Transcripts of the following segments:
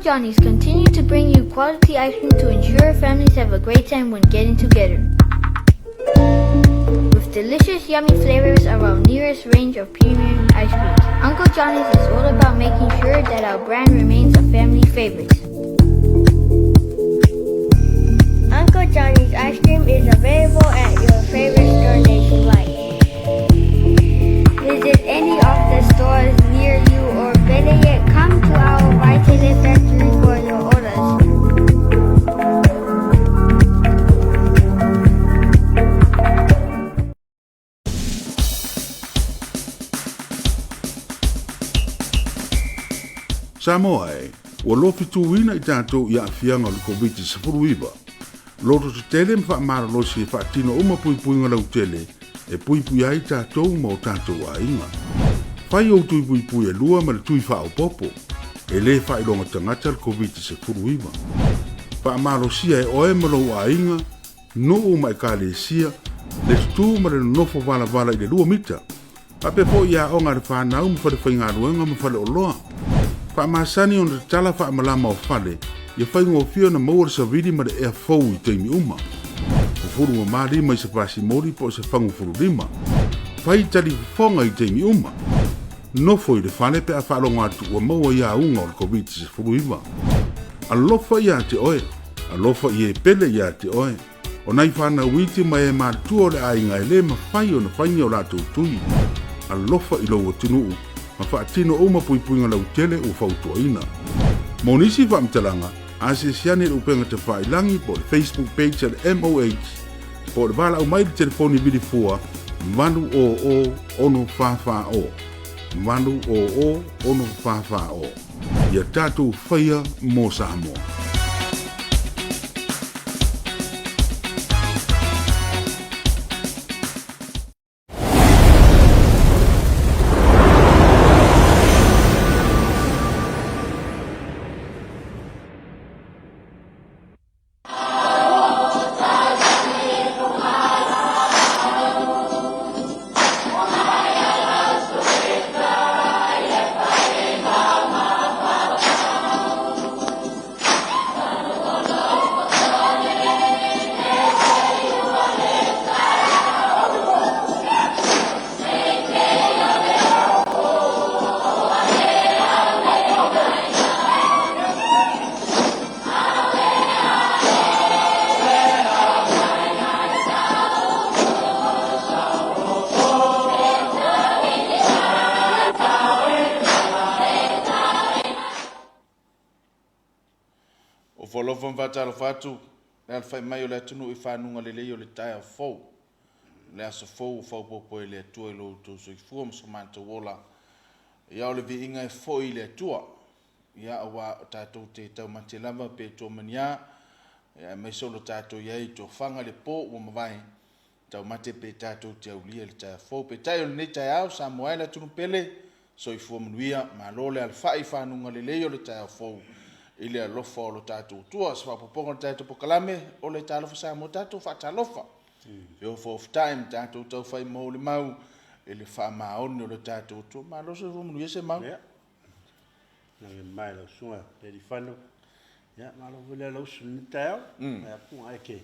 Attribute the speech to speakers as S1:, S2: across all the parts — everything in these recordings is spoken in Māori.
S1: Johnny's continue to bring you quality ice cream to ensure families have a great time when getting together. With delicious, yummy flavors of our nearest range of premium ice creams, Uncle Johnny's is all about making sure that our brand remains a family favorite.
S2: Uncle Johnny's ice cream is available at your favorite store nationwide. Visit any of the stores near you, or better yet, come to our Vaitele factory for your orders.
S3: Samoa ua lofi tuuina I tātou ia awhianga o le Komiti Faamisionare. Loto te tele mwha maralosi e whaatino uma puipuinga lau tele e puipui ai tātou ma o tātou a inga. Whai o tui puipui e lua ma le tui wha o popo e le whailonga tangata le Komiti Faamisionare. Wha maralosia e oe malou a inga no o mai ka le sia le tutu ma le nofo vala vala I le lua mita. Ape po ia onga le whanau ma whare whaingaruenga ma whare o loa. Wha maasani o na tala wha malama o whale, ia whaingo fio na maua sa vidi ma le ea fau I teimi uma. Ufuru wa maari mai sa pasi mori po sa whangu furu lima. Whai tali fonga I teimi uma. Nofo I le whale pe a whalonga atu wa maua ia unga o le Komiti Faamisionare. Alofa ia te oe, alofa I e pele ia te oe. O nai whana witi mai e mātua o le ainga e le ma whai o na whainga o lato tui. Alofa I lo tunu ma whaatino o mapuipuinga lau tele o whautuaina. Monisi whaamtalanga, ase siane upenga te whailangi po le Facebook page at MOH, po le bala au mai le telefoni bili fua, manu o ono whawha o. Manu o ono whawha o. Ia tātou whaia mō Samoa.
S4: Talofa Talofa atu le alfai mai o le atunu I whanunga lelei o le tae au fau. Le asa fau popo le atua I lo tau soifua ma samanta wola. Ia o le vi inga e foi le atua. Ia awa o tātou te tau mate lava pe tō mania. Ia mai solo tātou iai tō whanga le pō ua mawai. Tau mate pe tātou te aulia le tae au fau. Pe tae o le nei tae au Samoa le atunu pele. Soifua manuia ma lo le alfai whanunga lelei o le tae au fau. Ile alofa o lo tātou tua, sa whapoponga tātou pokalame, o le Talofa Samoa tātou whaatalofa. Yo for of time tātou tau whai mau le mau, ele wha maoni o le tātou tua, ma lo se rumunu yese mau.
S5: Ja, nang mai lo sunga, le di whanu. Ja, ma lo vile lo suni tau, ja, punga eke.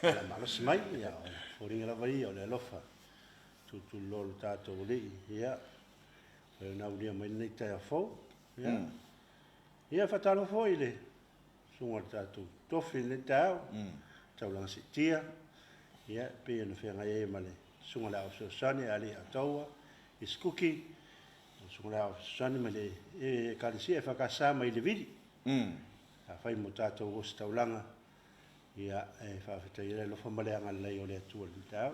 S5: Ja, ma lo se mai, ja, foringa la vai o le alofa. Tu lo tātou li, ja. Nau lia mai nei tai a fau, ja. Ia whatalo foi le, sunga tātou tofi le tau, tau langa si tia, ia, pia na whianga e male, sunga lao so sani, ali a taua, I skuki, sunga lao so sani male, e kalisi e whakasama I le vidi. A whai mo tātou o si tau langa, ia, e whawhita I le lofa maleanga lei o le atua le tau,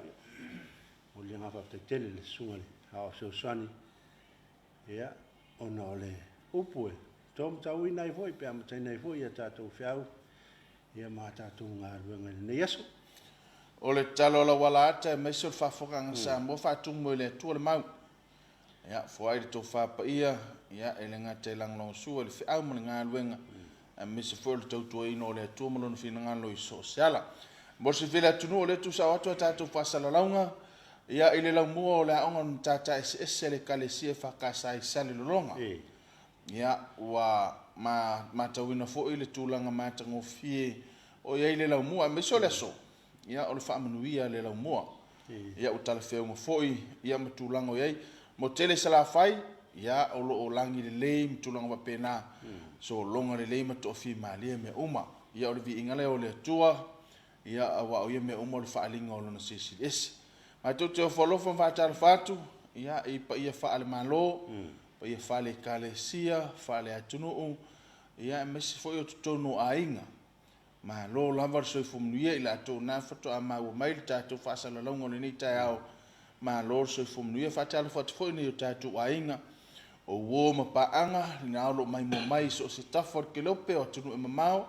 S5: o le nga whawhita tele le sunga le, lao so sani, ia, ona o le upue, Tom tau ina I foi, pe amatai I foi, ia tātou whiau, ia mā tātou ngā ruanga nei aso.
S4: O le talo la wala ata, mai se o whawhokanga Samoa, whātungu le atua le mau. Ia, fuai le tō whāpa ia, ele ngā te langlong sua, le whiau mani ngā ruanga. Me se fuai le tautua ino le atua malona whina ngā loi sosiala. Mo se vile atunu o le tu sa atua tātou whasala launga, ia ile lau mua o le aonga tāta ese le kalesia whakasai sali lolonga. Ia, ua matauina fo'i le tulaga matagofie o iai le laumua me so le aso ia o le fa'amanuia le laumua ia o talafeuga fo'i ia ma tulaga o iai mo tele salafai ia o lo'o lagi lelei ma tulaga vapena so longa lelei ma to'afi malia me uma ia o le vi'iga le o le atua ia aua'o ia me uma o le fa'aliga o lona sesiesi matou te ofalofa ma fa'atalafa atu ia i paia fa'ale malo paia fa'ale ekalesia fa'ale atunu'u ia e maisi fo'i o totonu aiga malo lava le soifomanuia i latou na fato'a maua mai le tatou fa'asalalauga o lenei taeao malo le soifomanuia fa'atalafa atu fo'i nei o tatou aiga o uō ma pa'aga ina o lo'o mai mo mai so o se tafa o le kelope o atunu e mamao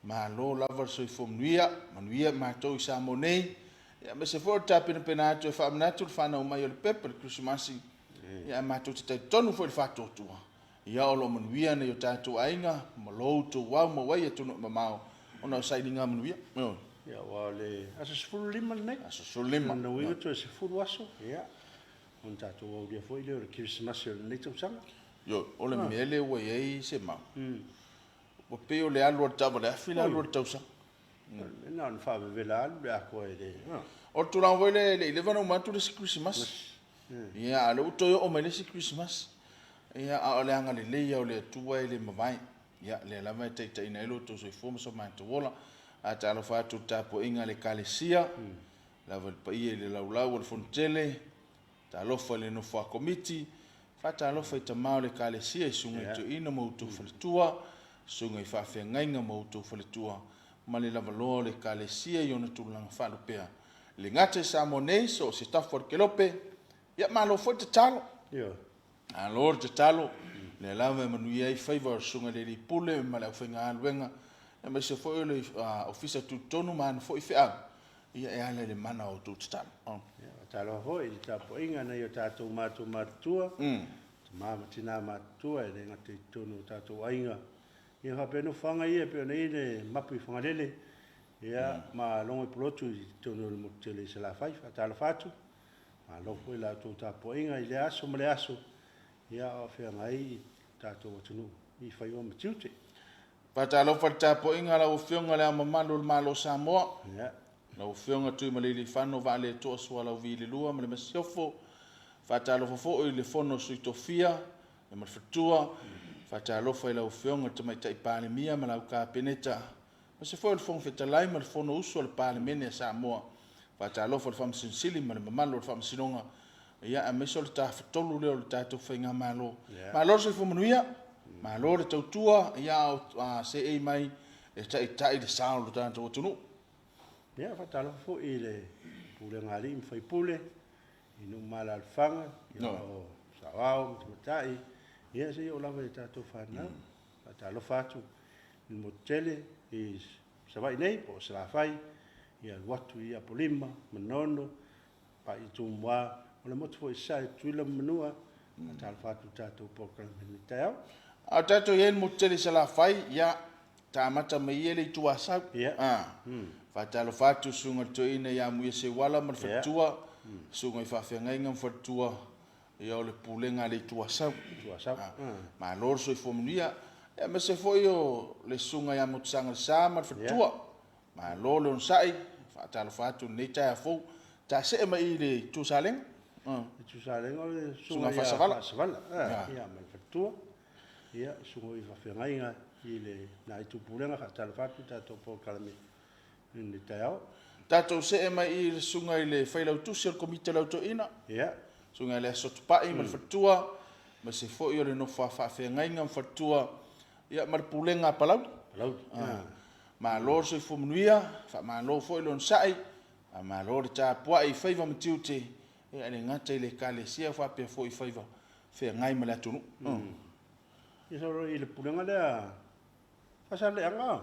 S4: malo lava le soifomanuia manuia matou i sa mo nei ia me se fo'i le tapenapena atu e fa'amanatu le fa'anau mai o le pepe le krisimasi ia matou te taitonu fo'i le fa'ato'atua ia o lo'o manuia nei o tatou aiga ma lou tou au ma uai atunu e mamao ona o sailiga manuia
S5: ia ua le aso 15 lenei
S4: aso 15
S5: na uiga toe 10 aso ia on tatou aulia fo'i le o le krisimasi o lenei tausaga
S4: yo o le mea le ua iai se mau ua pei o le alu o le ta'avaleafi le alu o le tausaga
S5: na ona fa'avevela alu le ako e le
S4: o le tulaga foi le ilevana umatu le si krisimasi ia a le utoe o'o mai le si krisimasi ia a o le aga lelei au le atua i le mavae ia le lava e taʻitaʻina ai lo tou soifua ma so matauola a talofa atu tapuaʻiga le kalesia lava le paia i le laulau o le fonotele talofa le nofo a komiti faatalofa i tamā o le kalesia i suga i toeina ma outou faletua suga i faafeagaiga ma outou faletua ma le lavaloa o le kalesia i ona tulaga faalopea le gata i sa mo nei so o se tafa o le kelope ia malo foi tatalo alo le tatalo le lava e manuia ai faiva o suga le lipule ma le aufaiga aluega e ma se foi o le ofisa tutonu ma ana foi feʻau ia e ale le mana o outou tatalo
S5: talofa fo'i i tapuaʻiga nei o tatou matou matutua tamā ma tinā matutua e le gata i tonu o tatou aiga ia faapenofaga ia pe ona i le mapu i fagalele ia malogo i polotu i tonu o le motutele i salafai faatalofa atu malo foi latou tapuaʻiga i le aso ma le aso ia o feaga ai tatou atunuu i faiua ma tiute
S4: faatalofa le tapuaʻiga lauafioga le amamalu o le malo Samoa
S5: ia
S4: lauafioga tui ma le ilifano vaaleatoa sualau vililua ma le masiofo faatalofa fo'i le fono suitofia e ma le fatua faatalofa i lauafioga le tamaitaʻi palemia ma lau kapeneta ma se foi o le fogo fetalai ma le fono usu o le palemene a Samoa faatalofa le faamasinosili ma le mamalu o le faamasinoga ia e maisi o le tafetolu lea o le tatou faiga malo malo le soifomanuia malo le tautua ia o seʻei mai e taʻitaʻi le sa o le tatou atunuu
S5: ia faatalofa fo'i i le pulega ali'i ma faipule i nuu malalefaga ia o saoao ma tamata'i ia se'i o lava i tatou fanau faatalofa atu i motele i sava'i nei po o salafai ia luatu i apolima manono paʻitumuā o le motu fo'i sae tuila manua faatalofa atu tatou pokalame taeao
S4: a tatou iai le motutele salafai ia tamata mai ia le ituasau faatalofa atu suga le toeina ia muia seuala ma le faletua suga i faafeagaiga ma faletua ia o le pulega a le ituasau malo le soifomanuia ia ma se fo'i o le suga ia motusaga le sa ma le faletua malo le ona sa'i faatalofa atu lenei taeafou tase'e mai i le tusalega
S5: tusalega o le
S4: Suga
S5: suga
S4: fa'asavala.
S5: ia ma le faletua ia suga i faafeagaiga i le na i tupulega faatalofa atu tatou pokalame le taeao
S4: tatou se'e mai i le suga i le failautusi o le komiti lauto'ina
S5: ia
S4: suga i le asotupa'i ma le faletua ma se fo'i o le nofo a faafeagaiga ma faletua ia ma le pulega a palauli
S5: lau
S4: malo le soifomanuia faamalo fo'i lona sa'i a malo le tapua'i i faiva ma tiute ia le gata i le kalesia faapea fo'i faiva feagai ma le atunuu
S5: ia soro i le pulega lea fasale'aga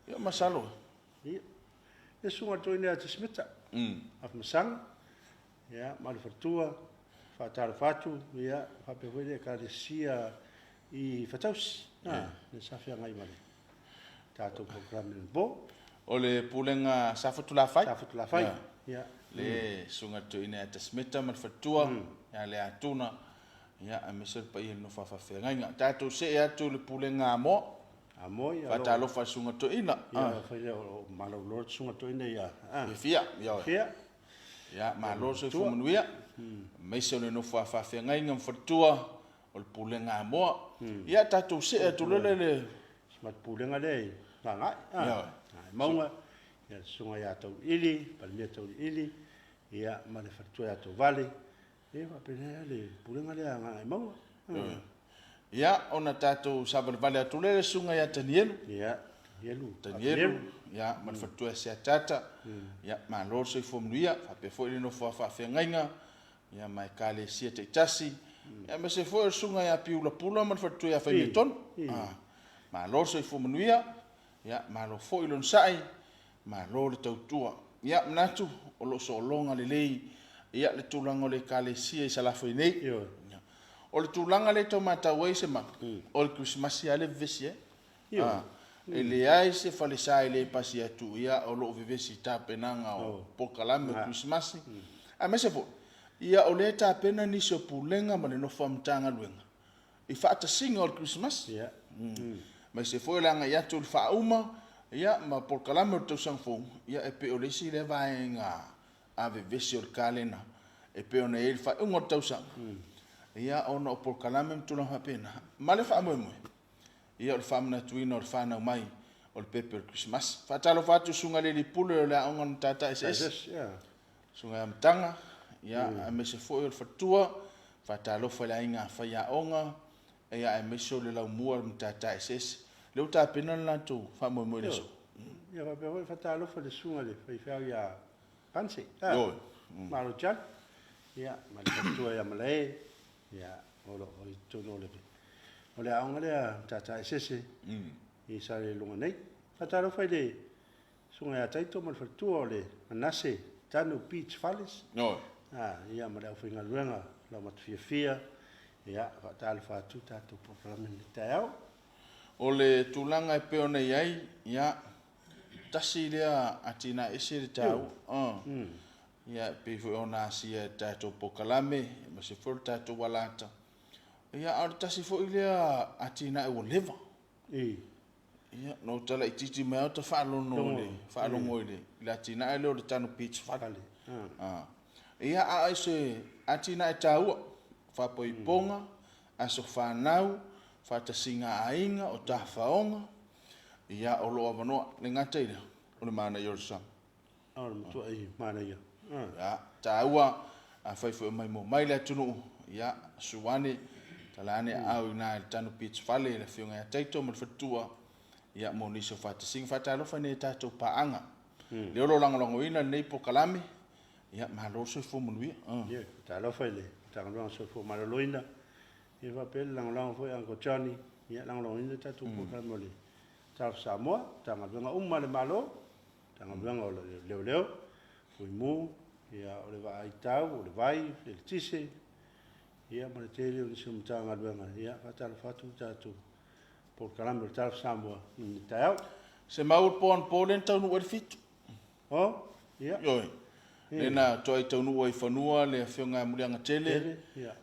S4: ia masalo
S5: ia le suga toina a tasimeta afamasaga ia ma le faletua faatalofa atu ia faapea foi le kalesia i fatausi le safeagai ma le tatou programe le bo
S4: o le pulega safatulafai
S5: tafatulafai ia
S4: le suga toina e tasimeta ma le faletua ia le atuna ia a mesel pa ia no whawhawhenga tātou se atu le pulenga mo
S5: Amoi
S4: Talofa sunga to ina
S5: ia whaile o malolo sunga to ina ia
S4: fia ia
S5: fia
S4: ia malolo se fumanuia mesel le no whawhawhenga ngam whatua o le pulenga mo ia tātou se atu le
S5: smat pulenga le ngai
S4: ia
S5: maunga ia sunga ia tau ili palimia tau ili ia ma le whatua ia tau vale e whapena le pulenga le ngai maunga
S4: ia ona tātou sabal vale atu le sunga ia tanielu
S5: ia yelu
S4: ia ma le whatua se tata ia malolo se fumanuia whape fo ili no whawhawhenga ia mai kale sia te tasi ia me se fo sunga ia piula pula ma le whatua ia whaimeton malolo se fumanuia ia malo fo ilon sai malo le tautua ia manatu o lo so longa le lei ia le tulanga le kalesia i salafo nei o le tulanga le to mata wei se ma o le Christmas ia le vesi e le ai se fale sai le pasi atu ia o lo vivesi ta penanga o pokalame Christmas a me se fo ia o le ta pena ni so pulenga ma le no famtanga luenga i fata singa o Christmas
S5: ia
S4: ma se foi langa ia tu fa uma ia ma por kalame tu sang fo ia e pe o le si le vaenga ave vesio kalena e pe ona e fa un o sang ia ona por kalame tu no pena ma le fa mo ia o fa na tu ino fa na mai o le pepe Christmas fa talo fa tu sunga le pulo le on tata ss sunga am tanga ia a me se foi o fatua fa talo fa la inga fa ia onga ia e me so le la mua tata ss le uta pena la tu fa mo le so
S5: ia va pe fa talo fa le sunga le fa ia panse ma lo chat ia ma le tu ia male ia o lo o tu no le o le aunga le tata ss i sa le lunga nei fa talo fa le sunga ia taito ma fa tu le manase tanu beach fallis ia ma le fa nga luenga la mat fia ia fa talo fa tu tatu programa ni tao
S4: o le tulanga e pe ona iai ia tasi lea atina ese le tau ia pe fo ona sia tato pokalame ma se for tato walata ia ar tasi fo ilea atina e woleva ia no tala ititi me ta falo no le falo ngoile la atina e le tanu pitch fakale ia a ese atina e tau fa poi ponga aso fa nau fata singa ainga o tafaonga ia o loa manoa le ngata ina o le mana yorsa
S5: o le matua i mana ia
S4: ia taua a faifo mai mo mai le tunu ia suwane talane au ina le tanu pitch fale le fionga ia taito mo le fatua ia mo niso fata singa fata alofa ne tato paanga le olo langolongo ina nei po kalame ia malo so fo monui
S5: ia ta alofa le tangalonga so fo maloloina e va pel lang foi anko Johnny ia lang ina tatu po kalmole ta Samoa tanga venga le malo tanga venga o leo foi mu ia o le vai tau o le vai le tise ia ma le tele o sum tanga venga ia fatal fatu tatu po kalmole ta Samoa ni tau
S4: se maul pon polen tau no fit
S5: ia
S4: oi Lena toi taunu o fanua le fionga mulianga tele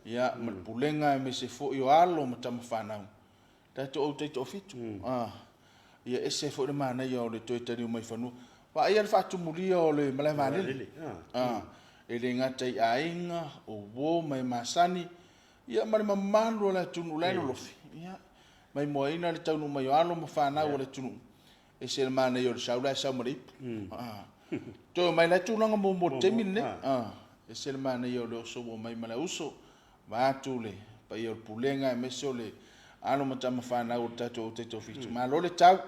S4: ia ma pulenga me se fo yo alo ma tam fanau tato o tato fitu ia ese fo le mana yo le toi tani mai fanu wa ia fa tu mulia o le mala vale e le ngata i ainga o wo mai masani ia ma mamalo la tunu la lo ia mai moina le taunu mai alo ma fanau le tunu ese le mana yo saula sa mari to mai la tu longa mo temine e se mana yo lo so mai mala uso va tu le pa yo pulenga me so le ano mata mafana o tato tato fitu ma lo le tau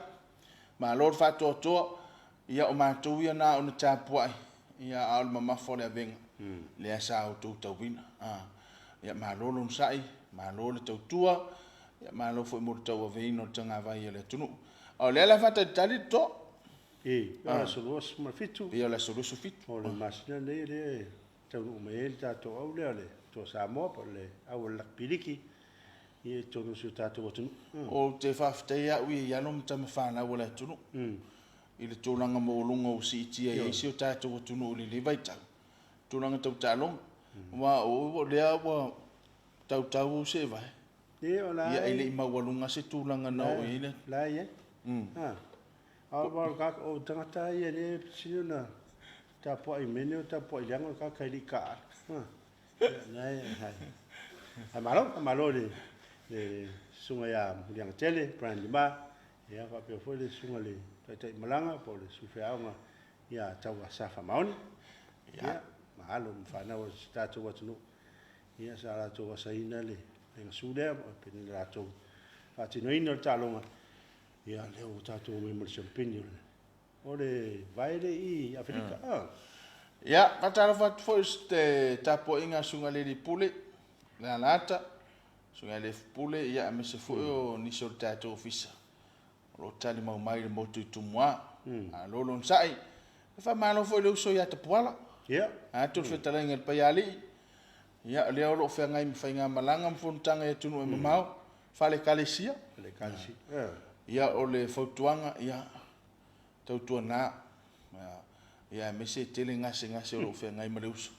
S4: ma lo fa to ia o ma tu ia na o tapu ia al mama fo le venga le sa o tu tawina ia ma lo lo sai ma lo le tua ia ma lo fo mo tau veino tanga vai le tunu o le la fata tali to
S5: ala solos ma fitu
S4: ia la solo su fitu
S5: o le masina nei le tau me el tato au le to Samoa po le au la piliki ia tonu su tato watu
S4: o te fafte ia ui ia no mta mafana wala tunu i le tūlanga mo lunga o si itia ia isi o tato watu no le le vaita tūlanga tau talong wa o lea wa tau se vai.
S5: e o la
S4: Ia ile mawalunga se tūlanga na o ile.
S5: la ye a ba ka o tangata ia le sina ta po I mene ta po yang ka ka li ka na ai malo le sunga ya yang tele brand ba ya fa pe fo le sunga le ta malanga po le sufeaunga ya tau safa maoni ya malo mfana o statu watu ia sa la to saina le sude pe ni la to fa tino ino talonga ia le o tato me mo champagne ole vai le I Afrika
S4: Ia Talofa first tapo inga sunga le di pule la lata sunga le pule ia me se fo o ni so tato ofisa lo tali mau mai le motu tumwa a lo lon sai fa malo fo le so ia te poala
S5: ia
S4: a tu fe tala ngel payali ia le o lo fe ngai fa nga malanga mfontanga e tunu e mamau fa le kalesia ia o le fautuanga ia tautuana ia me se tele ngase o lo fe ngai maleuso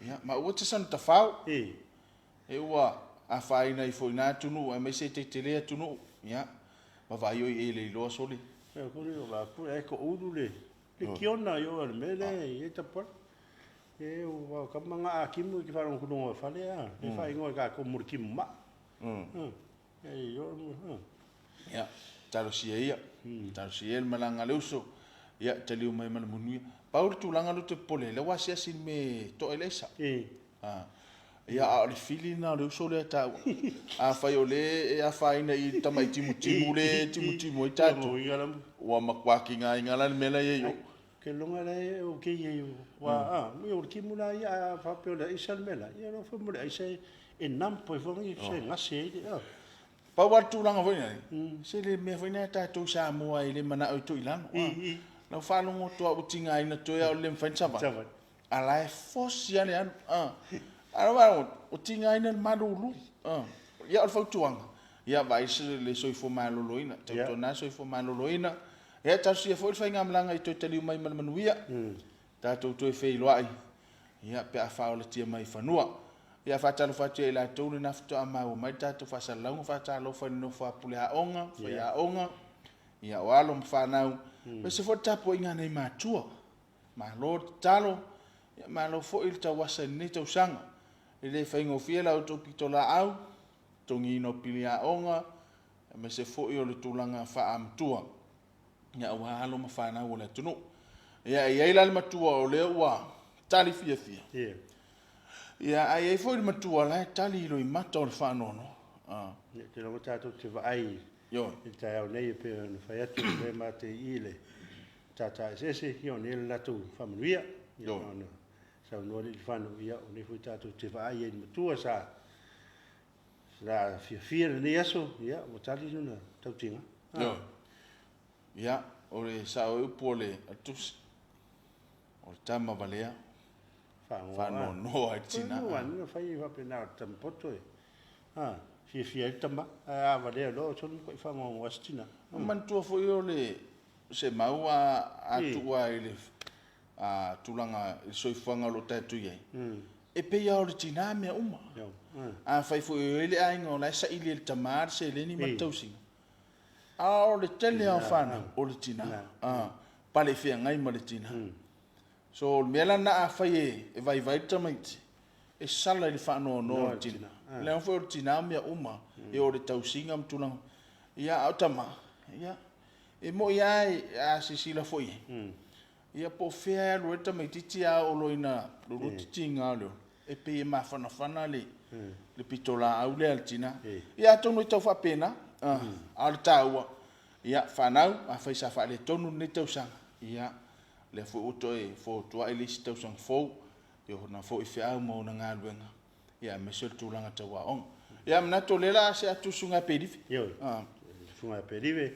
S4: ia ma o te san tafau e ua a faina I foina tunu e me se te tele tunu ia ma vai o I le lo soli
S5: ko le la pu e ko udu le kiona yo le mele e ta por e o ka manga a kimu ki fa ron kuno fa le a e fa ingo ka ko murki ma e yo
S4: ia talosia ia talosia malanga leuso ia taliu mai mal munuia paul tulanga lu te pole le wasia sin me to elesa ia a le filina leuso le ta a fai ole e a fai na I tamai timu le timu I tatu wa makwaki nga ngala mela ye yo
S5: ke longa le o ke ye wa mi o ki mula ia fa pe le isal mela ia no fa mula isa e nam po fo ngi se ngase
S4: pa watu langa foi nei se le me foi nei tatu Samoa I le mana o tu ilan na fa longo to o tinga ina to ya o le mfansa ba ala e fosia le an ara o tinga ina madulu ya o fautuanga ia vai se le soi fo maloloina tau na soi fo maloloina e tasi e foi fa ngamlanga I to tali mai manuia tatu to e fei loai ia pe a fa o le tia mai fanua ia fa Talofa te la tolu na fto ama o mai tatu fa salau fa Talofa no fa pule a onga fa ya onga ia walo mfa nau pe se fo tapo inga nei matua ma lo talo ia ma lo fo il ta wasa ni to sanga ile fa ingo fiela o to pitola au tongi no pilia onga me se fo I o le tulanga fa am tua ia walo mfa nau o le tunu ia ila le matua o le wa tali fia ia ai foi le matua la tali lo I mata o le fa nono
S5: te lo tato te vai
S4: yo
S5: il ta o nei pe no fa atu le mate ile tata ese io ne la tu familia
S4: yo
S5: no sa no le fano ia o ne foi tato te vai il matua sa la fia ne aso ia o tali no tau tinga
S4: yo ia o le sa o pole atus o tama valea fa no ai tina
S5: no fai va pena tampoto fia tama a vale lo son ko fa mo wastina
S4: man tu fo yo le se maua a tua ile a tulanga so ifanga lo tatu ye e pe ya o tina me uma a fai fo yo ile ai ngo la sa ile tamar se le ni matausi a o le tele a fana o le tina pale fia ngai mo le tina so mela na a fai e vai tamait e sala le fa no tina le fo tina me uma e o le tausinga mtulang ia automa ia e mo ia a sisila foi ia po fea lo eta mai titi a o loina lo titi ngalo e pe ma fana le pitola au le altina ia tonu tau fa pena al taua ia fanau a fai sa fa le tonu ne tau sang ia le fo uto e fo tua ele tau sang fo yo na fo fea mo na ngaluenga ia me sol tulanga tawa on ia mna to lela se atu sunga pedive
S5: yo sunga pedive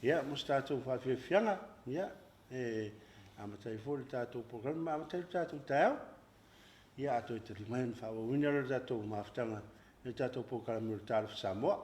S5: ia mustato fa fianga ia amatai fo tato programa amatai tato tau ia ato te liman fa o winner tato maftanga le tato programa Talofa Samoa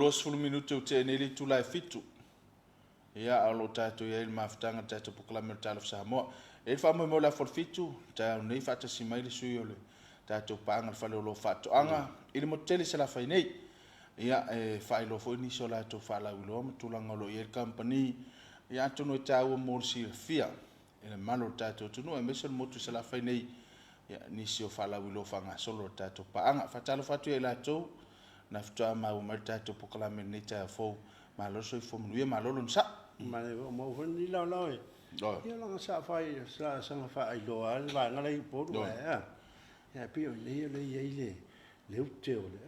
S4: los fulu minuti o te neli tu lai fitu. Ia alo tato ia il mafutanga tato proclamation Talofa Samoa. E fa mo la for fitu ta nei fata si mai le sui ole. Tato panga fa lo fato anga il moteli se la fa nei. Ia fa lo fo ni so la to fa la ulo tu la ngolo ia company ia tu no ta o mo si fia. E malo tato tu no e meso motu se la fa nei. Ia ni si o fa la ulo fa nga solo tato panga fa talo fatu ia la to na ftua ma o mai tato proclamation nei ta fo ma lo so fo mo ma lo sa
S5: ma le mo fo ni la la e ia la sa fai sa fa ai lo al va ngala i po do ya pio le ile le utte ole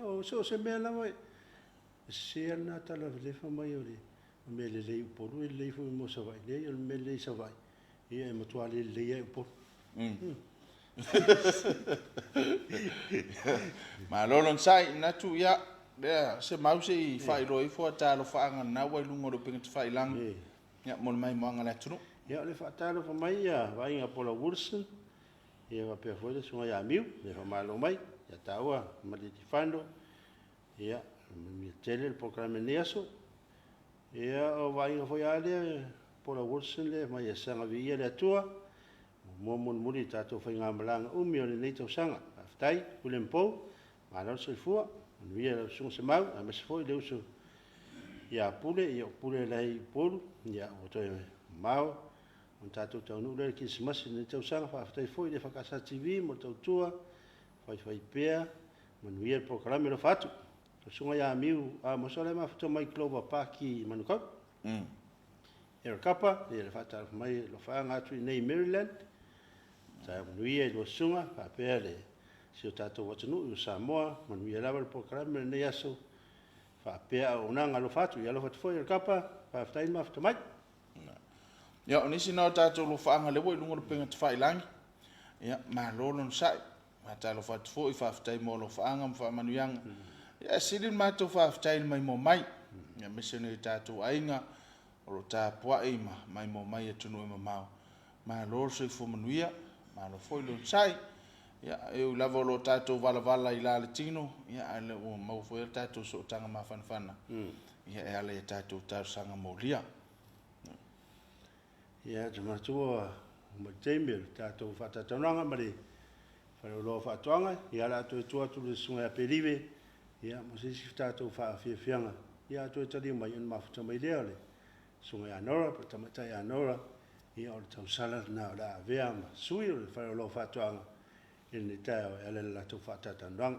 S5: o so se me la mai se na ta la le fa mai ole me le po do le fo mo sa vai le me le sa vai ia mo to ale le po
S4: ma lolon sai na tu ya se mause I fai roi fo ta lo fa nga na wa lungo do ping fai lang ya mon mai mo nga tu
S5: ya le fa ta lo fa mai ya vai nga pola Wilson ya va pe fo de so ya miu le fa malo mai ya ta wa ma di fando ya mi tele il programma neso ya o vai nga fo ya le pola Wilson le mai ya sanga vi ya tua mo muri tato fai ngā malanga umi o le nei tau sanga. Aftai, ulempo, ngā so I fua, anuia le sunga se mau, a mese foi le uso ia pule, ia pule lei polu, ia o toi mau, on tato tau nule ki se masi nei tau sanga, fa aftai foi le whakasa TV, mo tau tua, fai pea, manuia le proklame lo fatu. Sunga ia miu, a mosole ma fatu mai kloba paki manukau. Era kapa, le fata mai lo fa ngatu nei Maryland. Ta manuia lo sunga pa pele si o tato watunu o Samoa manuia lava le programa nei aso fa pea o nanga lo fatu ia lo fatu foi kapa pa ftai ma fatu mai
S4: ya onisi no tato lo fa nga le wo lungo penga te fai langi ya ma lolon sai ma ta lo fatu foi fa ftai mo lo fa nga fa manuianga ya sidin ma to fa ftai mai mo mai ya missionary tato ainga o ta poa ima mai mo mai e tunu e mau ma lo so fo manuia ma lo foi lo sai ya eu lavo lo tato vala I la le tino ya ale o mau foi tato so tanga ma fanfana ya ale tato tar sanga molia
S5: ya jama tua mo temel tato fata tonanga mari fa lo fa tonga ya la to tua tu le sunga pelive ya mo si tato fa fianga ya to tali mai en ma fata mai le sunga anora tamata ya anora ia o tau sala na la vea ma sui o le whare lo whatuanga I ni tau e le la tu whatatanranga.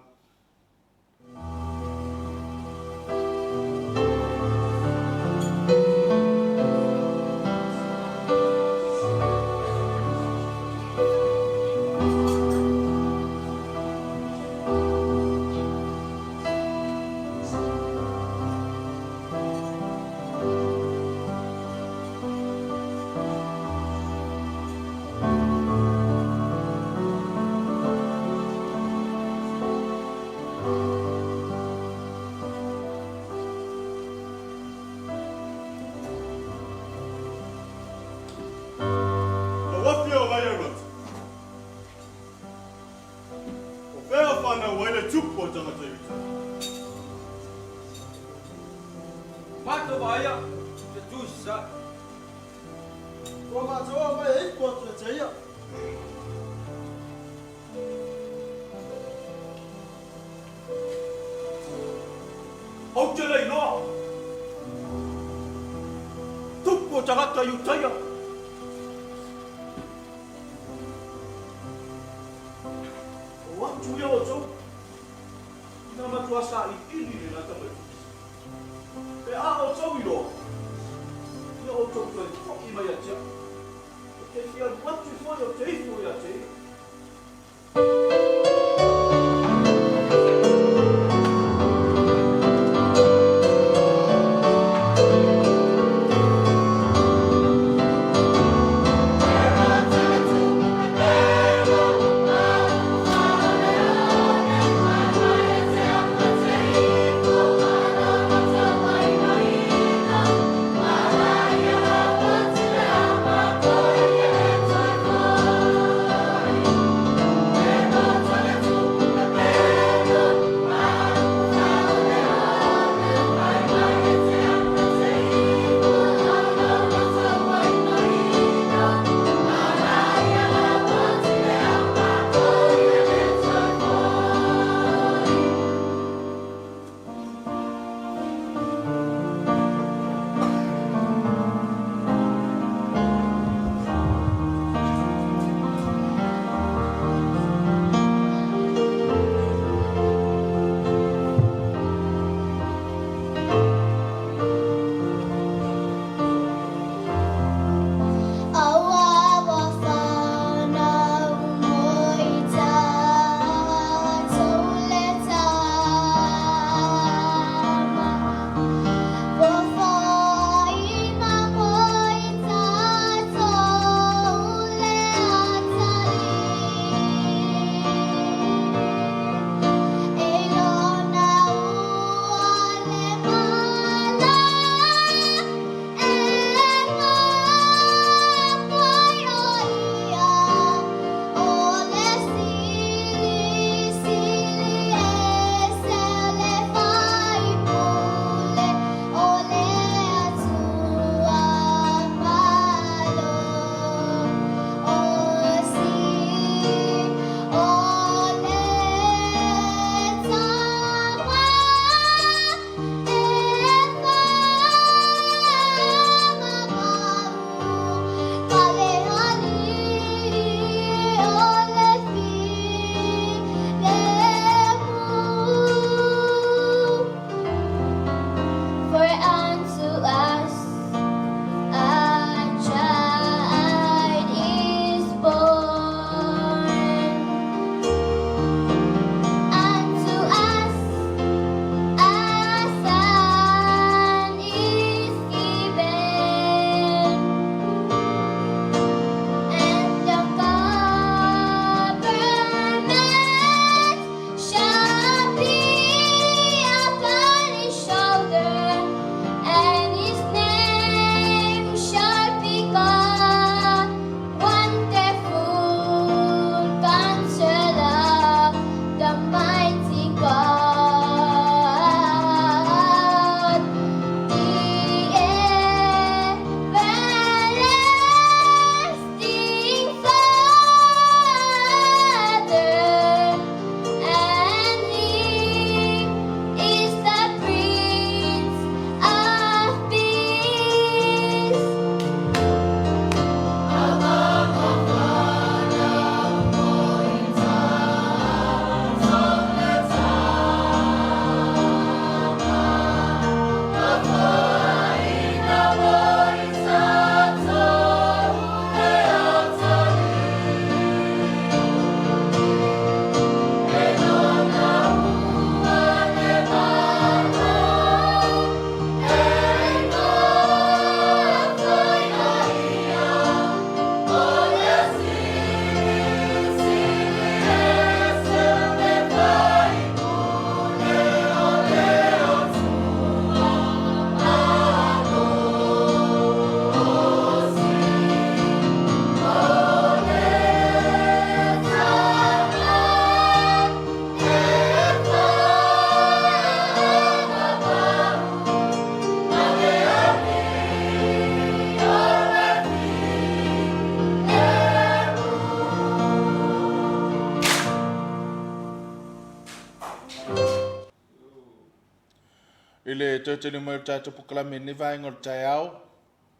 S4: Ile tōtene mai tātou pukalame ne vaenga o tai au.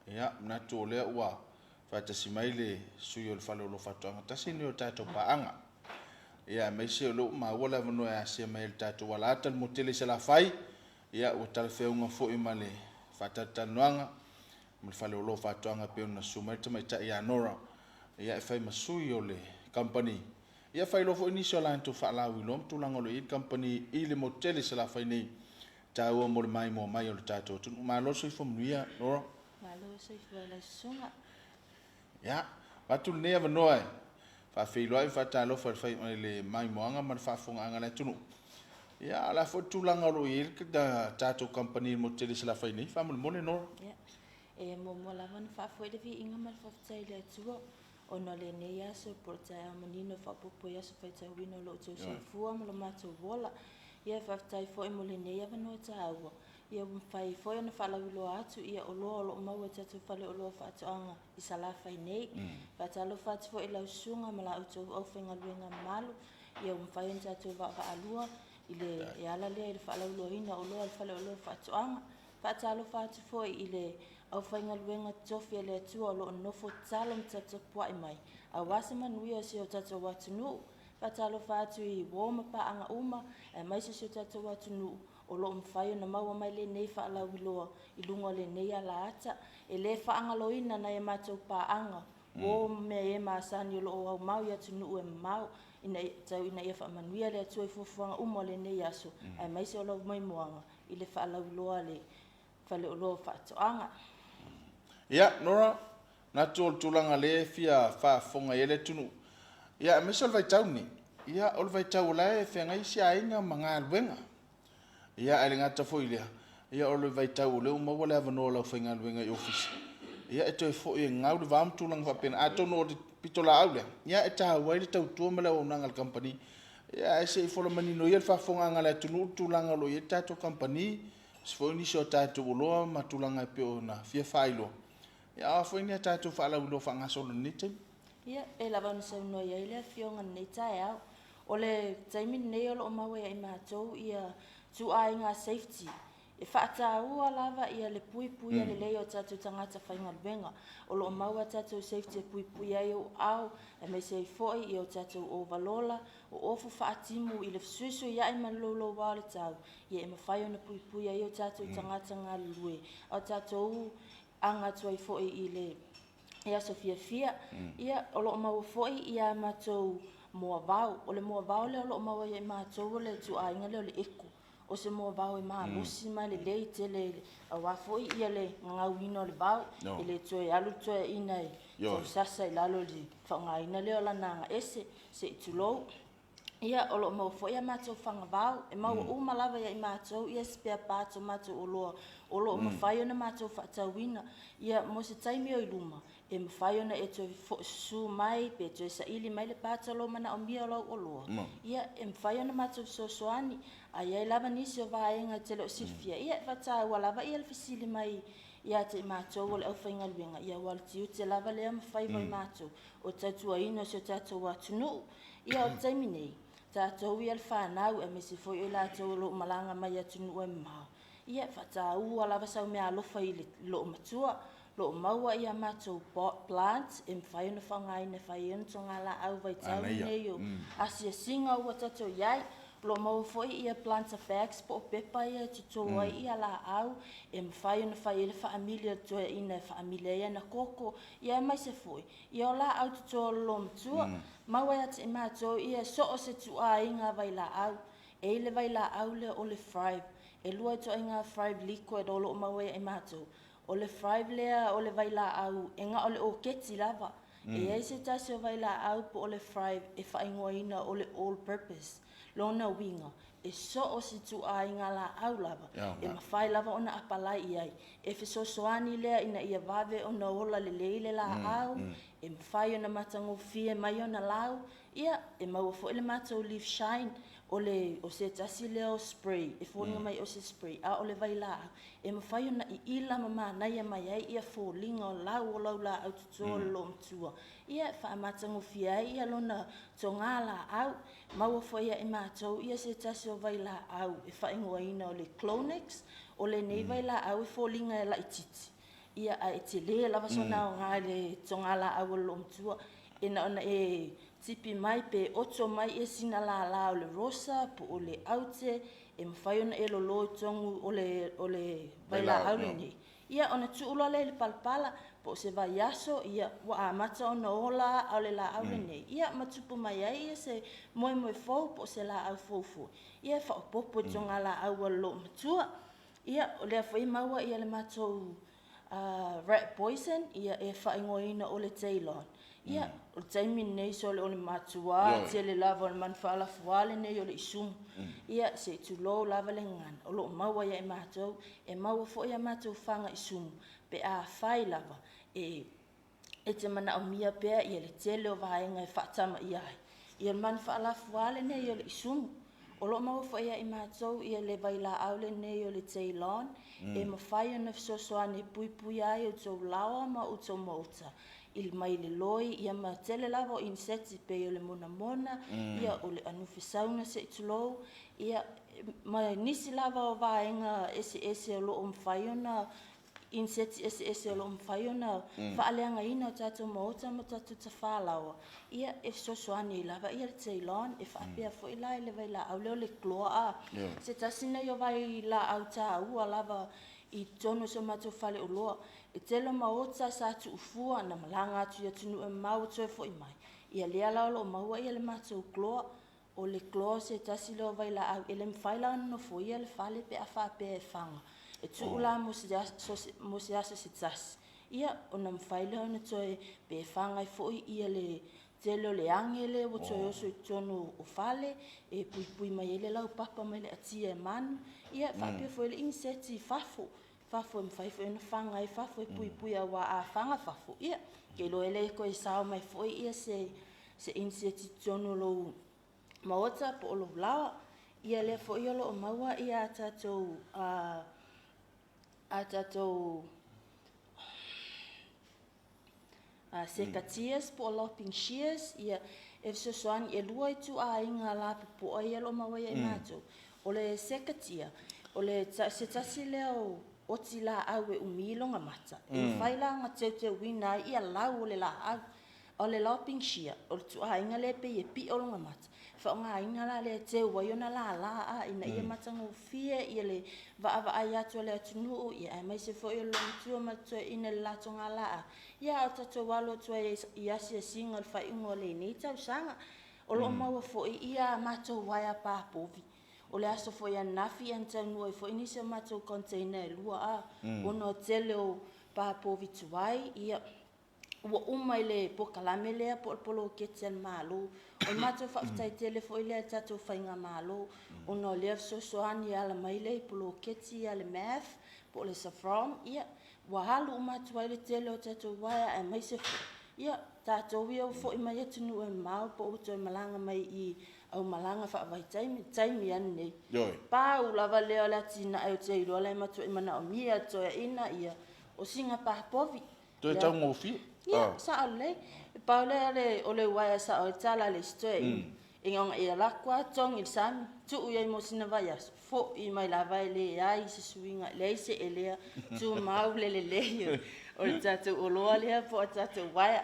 S4: Ia, mnatu o lea ua. Whaitasi mai le sui o le whale o lo whatuanga. Tasi ni o tātou paanga. Ia, mai se o lo ma wala vano e asia mai le tātou wala ata le motele se la whai. Ia, o tala whiaunga fo i ma le whatatanuanga. Ma le whale o lo whatuanga peo na sumaita mai ta ia nora. Ia, e whai masui o le company. Ia, whai lofo inisio la nto whaalau ilom. Tulanga lo i company i le motele se la whai nei. Ta ua mo le mai mo mai o le tātou. Tunu ma loso i whamuia, nora.
S6: Ma loso i whaela sunga.
S4: Ia, watu nea vanoa e. Whawhiloa i whatalofa le mai moanga ma le whafonga anga le tunu. Ia, la fo tulanga lo i ilka da tātou company mo tele se la whai nei. Whamule mone, nora.
S6: Ia. E mo lawan whafoile vi inga mal whaftai le tua. O no le nea so portai a manino whapopo ia so whaitai wino lo tau so fua mo lo mato wola. Ia whaftai fo i mo le nea vanoa ta aua. Ia whai fo i na whalawilo atu ia o lo maua tatu whale o lo whatoanga i sa la whai nei. Whatalo whatu fo i lau sunga ma la uto au whenga luenga malu. Ia whai on tatu wa alua i le e ala lea i le whalawilo hina o lo al whale o lo whatoanga. Whatalo whatu fo i le au whainga luenga tofi le atua o lo nofo talo mtata pua i mai. A wase manui o si o tata watunu. Whatalo whatu i woma pa anga uma e maise si o tata watunu. O lo mwhaio na maua mai le nei wha ala wiloa i lunga le nei ala ata. E le wha anga loina na e matou pa anga. Wo me e maasani o lo o au mau i atunu e mau. Ina ia wha manuia le atua i fufuanga uma le nei aso. E maise o lo mai moanga i le wha ala wiloa le whale o lo whatoanga.
S4: Ia, nora, na tōl tūlanga le fia whafonga i le tunu. Ia, me se o le vaitau ni. Ia, o le vaitau la e whenga isi a inga mga alwenga. Ia, ele ngata fo i lea. Ia, o le vaitau leo maua le avanoa lau whainga alwenga i ofisi. Ia, e toi fo i ngau le vam tūlanga whapena. A tono o te pitola au lea. Ia, e taha wai le tau tua mele o nanga le company. Ia, e se i fola manino i le whafonga anga le tunu tūlanga lo i e tato company. Se fo inisi o tato uloa ma tūlanga e peo na fia whailo. Ia, fo ini a tato whaala uloa whangasolo nite.
S6: Ia, e lava na sau noa ia ile fionga nei tae au. O le taimi nei o lo maua ia i mātou ia tu a inga safety. E whaata ua lava ia le pui pui le leo tatu tangata whainga luenga. O lo maua tatu safety e pui pui ai o au. E me se i foi i o tatu o valola. O ofu whaatimu i le susu ia i malolo wale tau. Ia e mawhai na pui pui ai o tatu tangata ngā lue. O tatu anga tuai foi i le ia Sofia Fia. Ia o lo maua foi ia matou moa vau. O le moa vau le o lo maua ia matou le tu a inga le o le eku. O se moa vau e maa musi mai le lei te le a wafoi ia le ngauino le vau. I le toe alu toe ina i sasa i lalo li whangaina leo la nanga ese se i tulou. Ia o lo mau foi ia matou whanga vau. E mau umalawa ia i matou ia spare parts o matou o loa. O lo mawhai ona matou whaatauina. Ia mo se taimi o i luma. E mawhai ona e toi su mai pe toi sa ili mai le pātalo mana o mia o lau o loa. Ia e mawhai ona matou sosoani. A ia i lava nisi o vaenga te leo sifia. Ia vata ua lava ia le fisili mai ia te matou o le au whainga luenga. Ia wale tiu te lava lea mawhai vai matou. O tatua ino se tatua atunu. Ia o taimi nei. Tātou ia le whanau e mesi foi o lātou lo malanga mai atunu e mau. Ia whata ua lava sau mea alofa i lo matua. Lo maua ia matou plant e mwhai ona whangai ne whai ona tonga la au vai tau nei o. Asia singa ua tatou iai. Lo mau foi ia planta bags po pepa ia tutoa ia la au e mwhai ona whai ele whaamilia toa ina whaamilia ia na koko ia mai se foi. Ia o la au tutoa lo mtua. Maua ia te matou ia so o se tua inga vai la au. E ile vai la au le o le frive. E lua toa inga frive liquid o lo maua ia matou. O le frive lea o le vai la au e nga o le o keti lava. E ei se tasi o vai la au po o le frive e whaingoa ina o le all purpose. Lona winga e so o si tu a inga la au lava e mawhai lava ona apalai iai e fisosoani lea ina ia vave ona ola le leile la au e mawhai ona matango fie mai ona lau ia e maua fo ele matou leaf shine o se tasi leo spray e fōringa mai o se spray a o le vai la au e mawhai ona i ila mama nai mai ai ia fōlinga o lau la au tutoa lo mtua ia wha matango fie ai ia lona tonga la au maua fo ia e matou ia se tasi o vai la au e whaingoa ina o le Clonex o le nei vai la au folinga la ititi ia a te le lava sona o ngā le tonga la au lo mtua ina ona e tipi mai pe oto mai e sina la o le rosa po o le aute e mawhai ona e lolo tongu o le vai la au nei ia ona tuula le palpala po se vai aso ia wa amata ona ola au le la au nei ia matupu mai ai ia se moe fou po se la au fou ia fa popo tonga la au lo matua ia o le foi maua ia le matou rat poison ia e fa ingoina o le Taylor ia o taimi nei so le o le matua te le lava le manfala fuale nei o le isum ia se tu lo lava le ngana o lo maua ia e matou e maua fo ia matou fanga isum pe a fai lava e te mana o mia pe ia le tele o vaenga e fatama ia ia le manfala fuale nei o le isum o lo maua fo ia e matou ia le vaila aule nei o le Taylor e mawhai ona fisosoane pui ai o tau lawa ma o tau mauta il mai le loi ia ma tele lava o inseti pe o le mona ia o le anu fisauna se tulo ia ma nisi lava o vaenga ese o lo o mawhai ona inseti ese o lo mawhai ona whaaleanga ina o tatou mauta ma tatou tawhalawa ia e fisosoane lava ia le Taylon e whaapea fo i lai le vai la au leo le kloa se tasina i o vai la au ta ua lava i tono so matou fale o loa e telo maota sa tu ufua na malanga atu ia tunu e mau toe fo i mai ia lea lao lo maua ia le matou kloa o le kloa se tasi leo vai la au ele mwhaila no fo ia le fale pe a whaapea e whanga e tu ula mo se asa se tasi ia o na mwhaila ona toe pe e whanga i fo ia le telo le angele o toe oso i tono o fale e pui mai ele lau papa mai le atia e manu ia whaapea fo ele inseti fafo e mwhaifo e na whanga e fafo e pui a wa a whanga fafo ia ke lo ele ko e sao mai fo ia se inseti tono lo maota po o lo lawa ia le fo ia lo o maua ia a tatou secatias po loping shears ia e sosoani e lua i tu a inga la po ia lo maua ia matou o le secatia o le se tasi leo o ti la au e umilonga mata e whaila nga te wina ia lau o le la au o le loping shear o tu a inga le pe e pi o longa mata fa nga inga la le te waiona la a ina ia matanga o fie ia le va ai atu le atunu ia mai se fo ia lo tu ma tu ina la tonga la ia o tato walo tu ia se singa fa ingo le ni tau sanga o lo mau fo ia mato waia pa povi o le aso fo ia nafi anta no fo ini se mato container lua a ono tele o pa povi tuai ia wa umai le pokalame le polo ketsen malo o mato fa tai tele fo ile tato fainga malo ono le sosoani ala mai le polo ketsi ala math po le safram ia wa halu mato ile tele o tato waia e mai se ia tato wio fo i mai tunu e mau po to malanga mai i au malanga fa vai taimi an nei pa u lava le ala tina au te ro le mato i mana o mia to ina ia o singa pa povi
S4: to e tau ngofi
S6: ia sa ale pa le o le waia sa o tala le stoe inga ia la kwa tong il sam tu ia mo sina vai fo i mai lava le ai se swinga le se ele tu mau le o tato o loa le po tato waia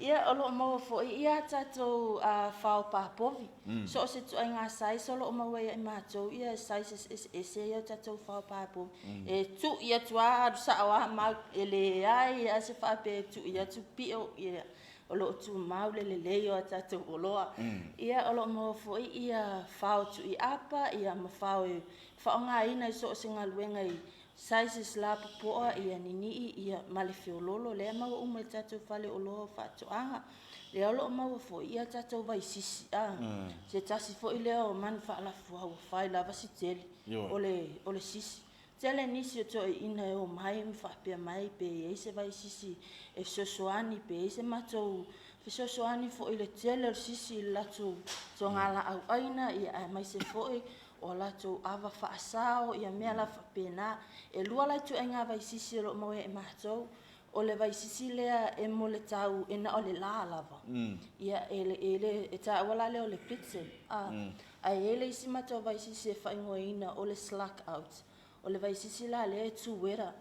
S6: ia o lo mo fo ia tato fao pa povi so se tu nga sai so lo mo ia mato ia sai se ia tato fao pa povi e tu ia tua sa wa ma ele ai se fa pe tu ia tu pio ia o lo tu mau le ia tato o loa ia o lo mo fo ia fao tu i apa ia ma fao fa nga ina so singa luenga sizes la poa ia nini ia malefeololo le ma o mai tatou fale o lo fa toanga le o ma fo ia tatou vai sisi se tasi fo ile o man fa la fo fa la va siteli o le sisi tele nisi to ina o mai fa pe mai pe e se vai sisi e sosoani pe se matou sosoani fo ile tele sisi la tu ngala au aina ia mai se fo o la tu ava fa sao ia me la fa pena e lua la tu enga vai sisi ro mo e matou o le vai sisi le e mo le tau e na o le la lava ia ele e ta wala le o le pixel ai ele isi matou vai sisi fa ingoina o le slack out o le vaisisi la lea e tuera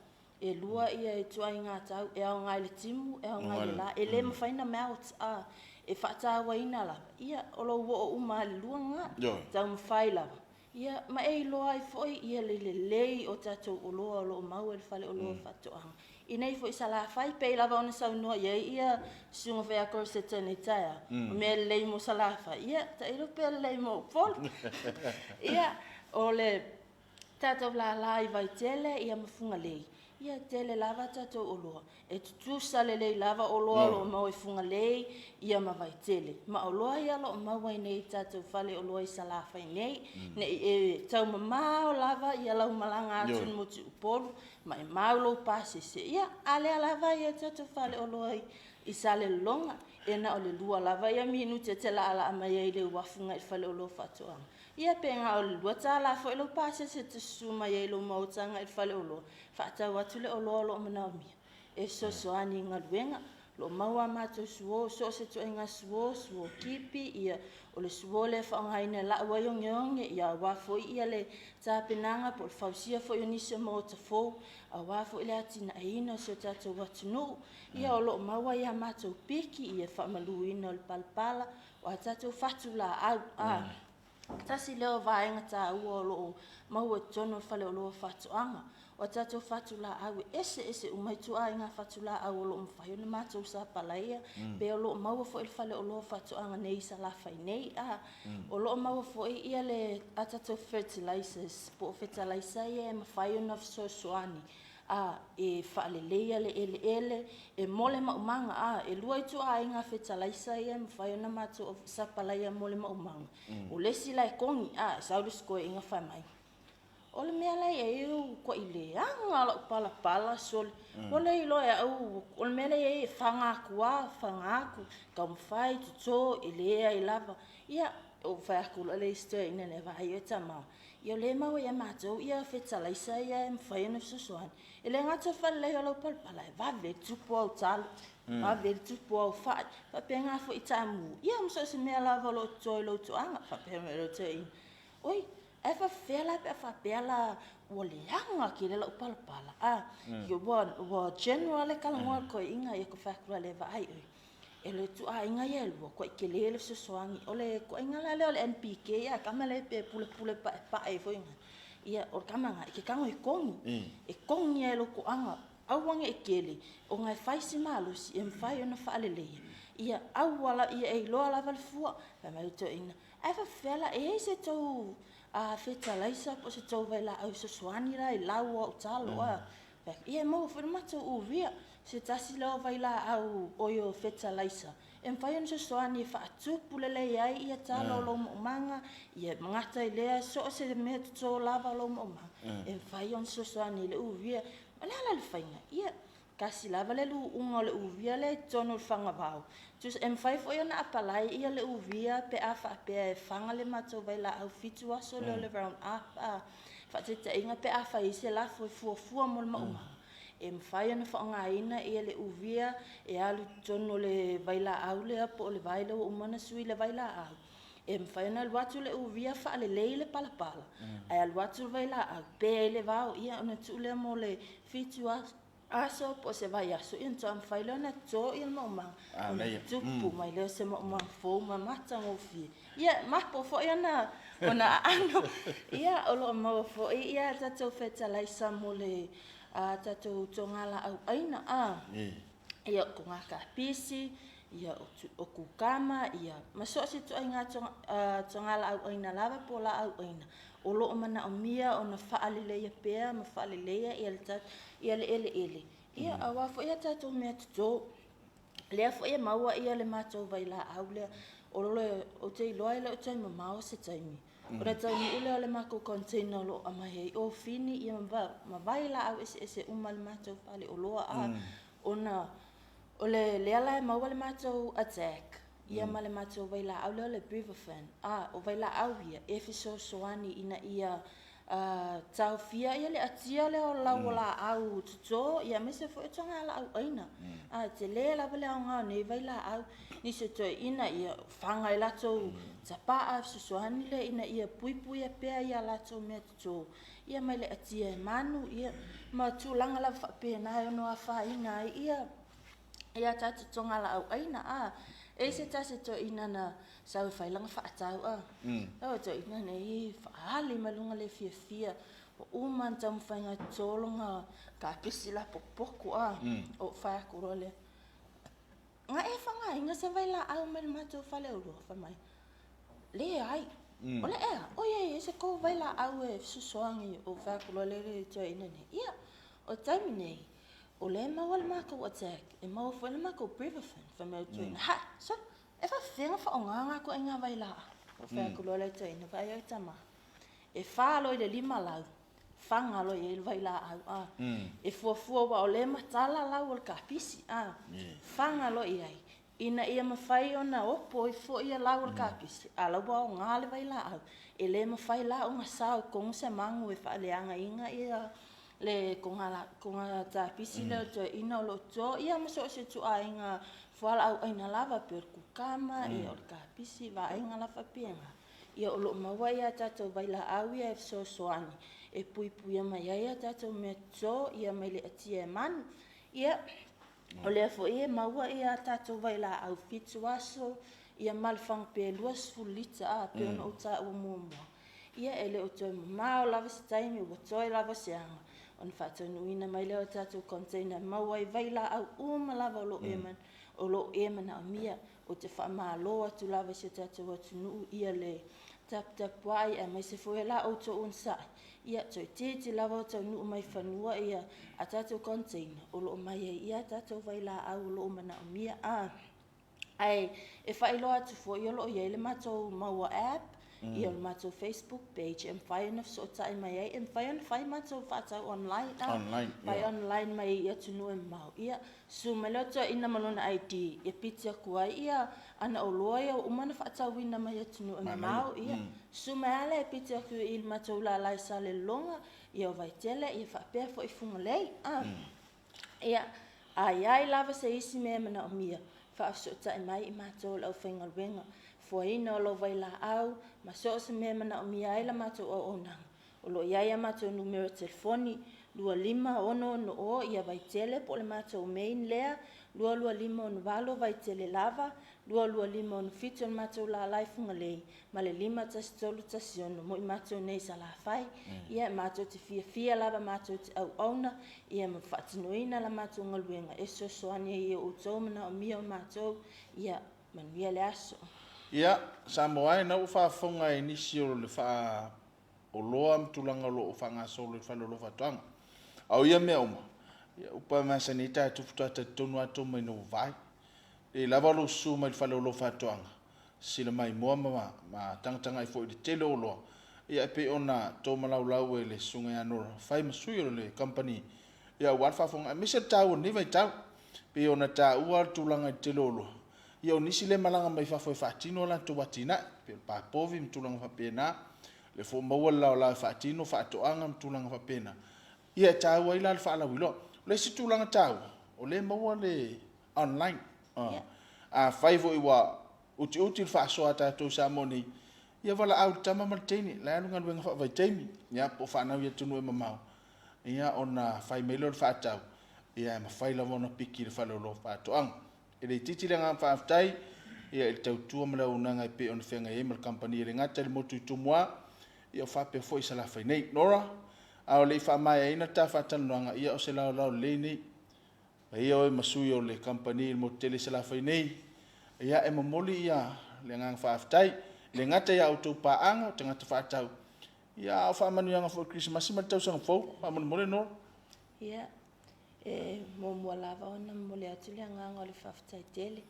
S6: e lua ia e tuai ngā tau e au ngai le timu e au ngai le la e le mawhaina mea o taa e whaatawa ina la ia o lo wo o uma le lua ngā tau mawhai la ia ma e loa i foi ia le lei o tatou o loa o lo mau e le whale o loa whatoanga i nei foi sa la whai pei lava ona sau noa ia sunga whea kore se tēnei taia o mea le lei mo sa la whai ia ta ilo pea le lei mo pol ia o le tatou la i vai tele ia mafunga lei ia tele lava tatou o loa e tutusa le lei lava o loa lo mau e funga lei ia ma vai tele ma o loa ia lo mau ai nei tatou whale o loa i sa la whai nei e tau mamao lava ia lau malanga atu mo tu upolu ma e mau lo pasese ia ale lava ia tatou whale o loa i sa le longa e na o le lua lava ia minu te la ala mai ai le wafunga i whale o loa whatoanga ia penga o le lua tā la fo ilo pasese te suma ia ilo mautanga i whale o loa whaatau atu le o loa lo manao mia e sosoani ngā luenga lo maua mātou suo so se tu inga suo kipi ia o le suo le whaongaina la ua yonge ia wafo ia le tāpenanga po le whausia fo ionisa mo ta fo a wafo ile atina aina so tātou watunu ia o lo maua ia mātou piki ia whamalu ina o le palpala o a tātou whatu la au tasi leo vaenga tā ua o lo maua tono whale o lo whatoanga o tatou whatula au ese umaitua i ngā whatula au o lo mwhai o na mātou sa palaia pe o lo maua fo il whale o lo whatoanga nei sa la whai nei o lo maua fo ia le atatou fertilizers po fertilizer ia e mawhai o na sosoani e whaaleleia le ele e mole maumanga e lua i tua i ngā fertilizer ia mawhai o na mātou sa palaia mole maumanga o lesi lai kongi saurus koe inga whai mai o le mea lei e iu ko i le anga la pala sole o le ilo e au o le mea lei e whangaku ka mwhai tuto i lea i lava ia o whaiaku la le istua ina le vai e tamau i o le mau ia mātou ia fertilizer ia e mwhai ana sosoani e le ngata whalei o lau palpala e vave tupu au talo vave tupu au whai whapea ngā fo i tamu ia mso se mea lava lo toi lo toanga whapea mea lo te ina oi e whawhela pe whapela ua leanga ki le lau palapala. Ki ua general le kalangoa koe inga e ko whakura le vai oi. E le tu inga ia lua koe ke le sosoangi. O le koe inga la le o le NPK ia kama le pe pule pa e fo inga. Ia o kamanga ke kango e kongi. E kongi e loko anga. Auanga e kele o ngai whaisi malusi e mwhai ona whaaleleia. Ia auala ia e loa lava le fua. Pea mai to ina. E whawhela e se tau fertilizer po se tau vai la au sosoani ra i lau o talo ia mau whanamata uvia se tasi lau vai la au oio fertilizer e mwhai on sosoani e whaatupu lelei ai ia talo lo manga ia mangata i lea so se mea tuto lava lo manga e mwhai on sosoani le uvia malala le whainga ia kasi lava le lu unga le uvia le tono le whangavau. Tus M5 o ia na apalai ia le uvia pe a whapea e whanga le matou vai la au fitu aso le le round up whateta inga pe a whaise la fua mo le mauma. E mwhai ana whaonga ina ia le uvia e alu tono le vai la au le apo le vai le umana sui le vai la au. E mwhai ana luatu le uvia whaale lei le palapala. Ai aluatu vai la au pe le vau ia ona tu le mo le fitu aso po se vai aso in to am failo na to il mama tupu mai le se mama fo mama tango fi ia ma po fo ia na ona ano ia o lo ma fo ia tatou fertilizer mo le tatou tongala au aina ia ko ngaka pisi ia o kukama ia maso se to inga tongala au aina lava po la au aina o lo mana o mia ona faaleleia pea ma faaleleia ia le ele ia awa fo ia tatou mea tuto lea fo ia maua ia le matou vai la au lea o le o te iloa le o te mamao se taimi o le taimi ule o le mako container lo amahei o fini ia ma vai la au ese uma le matou fale o loa ona o le lea la e maua le matou attack ia ma le matou vai la au le Breathe fan o vai la au ia e fiso soani ina ia tau fia ia le atia le o lau la au tuto ia me se fo tonga la au aina te le la vele nga ne vai la au ni se to ina ia fanga ila to tapa a susuani le ina ia pui pui pe ia la to me to ia mai le atia manu ia ma tu langa la fa pe na no afa ina ia tatu tonga la au aina e se ta se to ina na sau fai langa fa tau o to ina nei fa ali malunga le fia o man tam fai nga tolonga ka pisi la popoko o fa ko role nga e fa nga inga se vai la au mel ma to fa le o fa mai le ai ole o ye se ko vai la au e susoangi o fa ko role le to ina nei ia o time nei o le mawal mako attack e mau fa le mako prevention fa me to ha so e fa fenga fa onga ko inga vai la o fa ko lo le to ina vai ai tama e fa lo le lima la fanga lo e vai la e fu wa o le matala la o ka pisi fanga lo e ai ina ia mafai ona o po e fo ia la o ka pisi ala wa nga le vai la e le mafai la o sa ko se mangu e fa le anga inga ia le konga ta pisi le to ina lo to ia maso se tu ainga fala au ina lava per ku kama e o ka pisi va ainga lava pienga ia o lo mawa ia tato vai la au ia so soani e pui pui mai ia tato me to ia mai le atia man ia o le fo ia mawa ia tato vai la au fitu aso ia malfang pe luas fulita pe no uta o mumo ia ele o to ma lava se taimi o to lava se anga on fato nuina mai leo tatu container mawai vaila au lava o lo eman a mia o te whamaloa tu lava se tatu watu nuu ia le tap wai a mai se fuela o to unsa ia to te lava o to nuu mai whanua ia a tatu container o lo mai ia tatu vaila au lo mana a mia ai e whailoa tu fo ia lo ia le mato maua app ia mato Facebook page and find of so tai mai and find mato fata online by online mai ia tunu e mau ia sumelo to ina malona ID e pizza kuai ia ana oloia umana fata wina mai ia tunu e mau ia sumele e pizza ku il mato la lai sale longa ia vai tele ia fa pe fo ifunga lei ia ai lava se isi me mana mia fa so tai mai mato lo fenga wenga foi no lo vai la au ma so se me mana o mia ela mato o ona o lo ia mato numero telefoni 25 o ia vai tele po le mato main lea 25 valo vai tele lava 25 on fitio mato la life ngale ma le lima tastolu tasiono mo mato nei sala fai ia mato te fia lava mato au ona ia ma fatinoina la mato ngaluenga eso soani ia o tomana o mia mato ia manuia le aso
S4: ia Samoa na ufa fonga inisio le fa o loa mtulanga lo ufa nga solo fa lo fa tang au ia me uma ia upa ma sanita tu futa tonu ato mai no vai e lava lo su mai fa lo fa tang sila mai mo ma tanga i fo de tele o lo ia pe ona to malau lau le sunga ya no fai masuyo le company ia wa fa fonga mi se tau ni vai tau pe ona ta ua tulanga tele o lo ia nisi le malanga mai fa foi fatino la to watina pe pa povi mtulanga fa pena le fo mawala la fatino fa to anga mtulanga fa pena ia tawa ila fa la wilo le situlanga tawa o le mawale online a faivo iwa uti fa so ata to samoni ia vala au tama martini la nga wenga fa vaitemi ia po fa na ia tunu e mamau ia ona fai melo fa tau ia ma fai la mona piki le fa lo fa to anga ele titi lenga fa aftai ia el tau tua mala unanga pe on fenga e mal company le ngata le motu tumwa ia fa pe foi sala fa nei nora a le fa mai ina ta fa tananga ia o se la le ni ia o masuyo le company le motel sala fa nei ia e momoli ia le ngang fa aftai le ngata ia auto pa anga tanga fa tau ia fa manu yang for Christmas ma tau sang fo pa mon mole no
S6: ia mo lava ona mo le atule nganga le faftai tele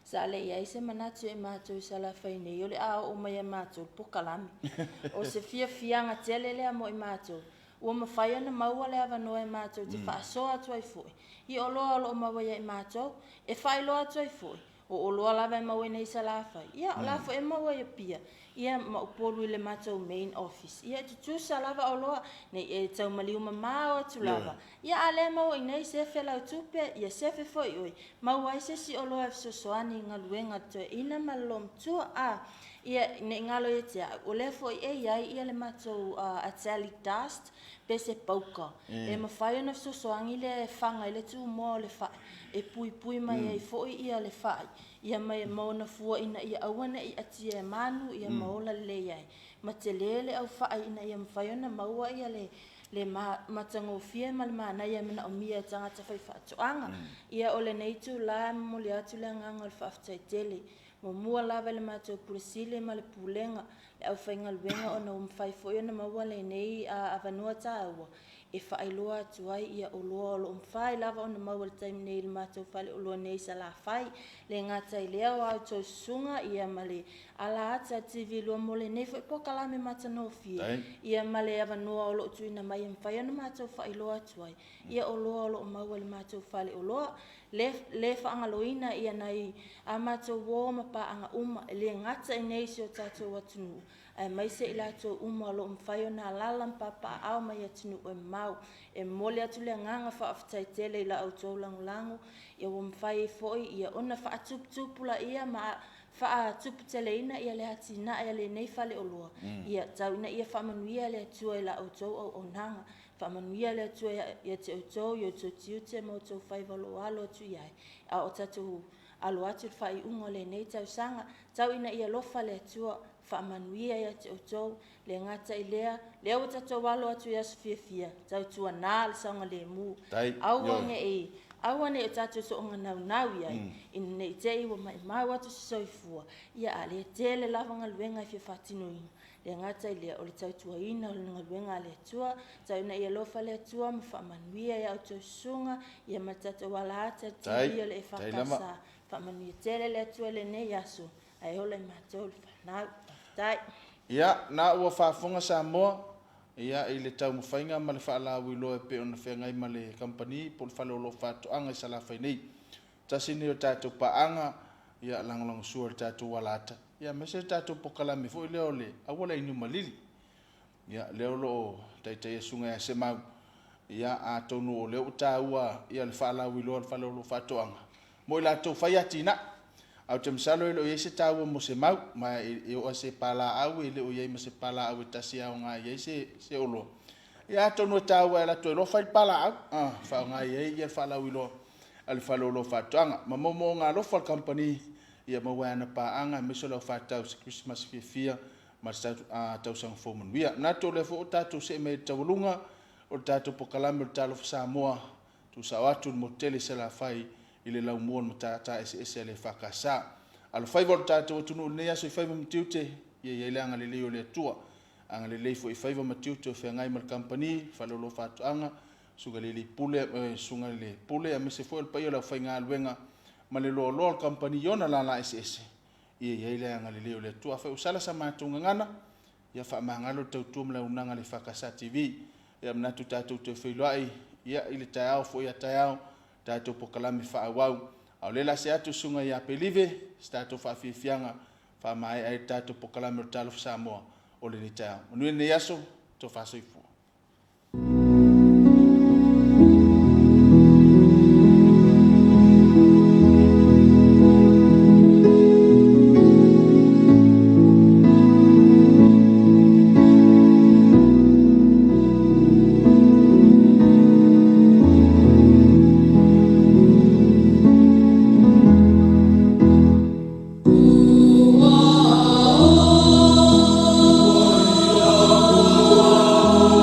S6: sa le ia se manatu e matu sala faine yo le a o mai matu pokalami o se fia nga tele le mo matu o ma fai na mau le ava no e matu te fa so atu ai foi i o lo ma wa e matu e fai lo atu ai foi o loa lava e maua nei sa la fai. Ia, la fo e maua ia pia. Ia ma upolu i le matou main office. Ia tutusa lava o loa nei e tau maliu mamao atu lava. Ia ale maua i nei sefe lau tupe, ia sefe fo i oi. Maua i sesi o loa e fisosoani ngā luenga toe ina malom tua a. Ia ne ngalo e tia, o le fo i e iai ia le matou metallic dust, pe se pauka. E mawhai ona fisosoangi le whanga i le tu mo le whai. E pui mai ai fo i ia le whai. Ia mai mauna fua ina ia awana i ati e manu ia maola le iai. Ma te lele au whai ina ia mwhaiona maua ia le matango fia ma le mana ia mana o mia tangata whai whaatoanga. Ia ole neitu la mo le atu le nganga le whaafitai tele. Mo mua lava le matou puresile ma le pulenga. Le au whainga luenga o na umwhai fo ia na maua le nei a avanua tāua. E whaailoa atu ai ia o loa o lo umwhai lava o na maua le taimi nei le matou whale o loa nei sa la whai. Le ngata i lea o au tau sunga ia male ala ata TV loa mo le nei fo i pokalame matano fia. Ia male avanua o lo tuina mai mwhai o na matou whaailoa atu ai. Ia o loa o lo maua le matou whale o loa. Le whaangaloina ia nei a matou wō mapa anga uma le ngata i nei si o tātou atunu. Ai mai se i lātou uma lo mwhai o nā lalam papa au mai atunu o mau. E mole atu le nganga whaafitai tele i la au tau langulangu. Ia o mwhai foi ia ona whaatuputupula ia ma whaatuputele ina ia le hati na ia le nei whale o loa. Ia tau ina ia whamanuia le atua i la au tau au nanga. Whamanuia le atua ia te autou, ia tau tiu te mau tau whaivalo alo atu iai. A o tatu alo atu whai ungo le nei tau sanga. Tau ina ia lofa le atua whamanuia ia te autou, le ngata i lea o tatu walo atu ia sufia. Tau tua nā le saunga le mu. Awane o tatu so onga nau iai. In nei te iwa mai mau atu soifua. Ia a le tele lavanga luenga i fia whatino ina. Le ngata i lea o le tautua ina o le ngaluenga le atua. Tau ina ia lofa le atua ma whamanuia ia autou sunga. Ia matata wala ata tiri o le e whakasa. Whamanuia tele le atua le nei aso. Ai hola i mātou le whanau. Tai.
S4: Ia, nā ua whaafunga Samoa. Ia, i le tau mawhainga ma le whaalau i loa pe ona whengai ma le company. Po le whale o lo whaatoanga i salawhai nei. Tasini o tātou paanga. Ia, langolango sua le tātou walata. Ia, mese tātou pokalame fo i leo le. Awala inu malili. Ia, leo lo taitai sunga ya se mau. Ia, a tonu o leo tāua. Ia, le whaalau i loa le whale o lo whaatoanga. Mo i lātou whaiati na. Au te msalo ilo ye se tawa mo se mau ma e o se pala au ile o ye mo se pala au tasi au nga ye se olo ya to no tawa la to lo fa pala au fa nga ye fa la wilo al fa lo fa tanga ma mo nga lo fa company ia mo wa na pa anga me so lo fa tau Christmas fia ma sa tau sang fo mon via na to le fo tatu se me tawlunga o tatu pokalame Talofa Samoa tu sa watu mo tele se la fai ile lau mon mata ese le fakasa al fai volta to tunu ne so fai mtiute ye le anga le leo le tua anga le fo fai mtiute fe ngai mal company fa lo fatu anga suga le pule sunga le pule a me se fo el paio la fai nga luenga ma le lo company yona la ese ye le anga le leo le tua fa usala sa matunga ngana ya fa mangalo tau tu mla unanga le fakasa TV ya mnatu tatu te fe loai ya ile tayao fo ya tayao tātou pokalame whaawau. Au lela se atu sunga ia pelive, tātou whaafianga, whaamai ai tātou pokalame o Talofa Samoa o le ni tau. Unui ne yaso, tō whaasoifua.
S7: Oh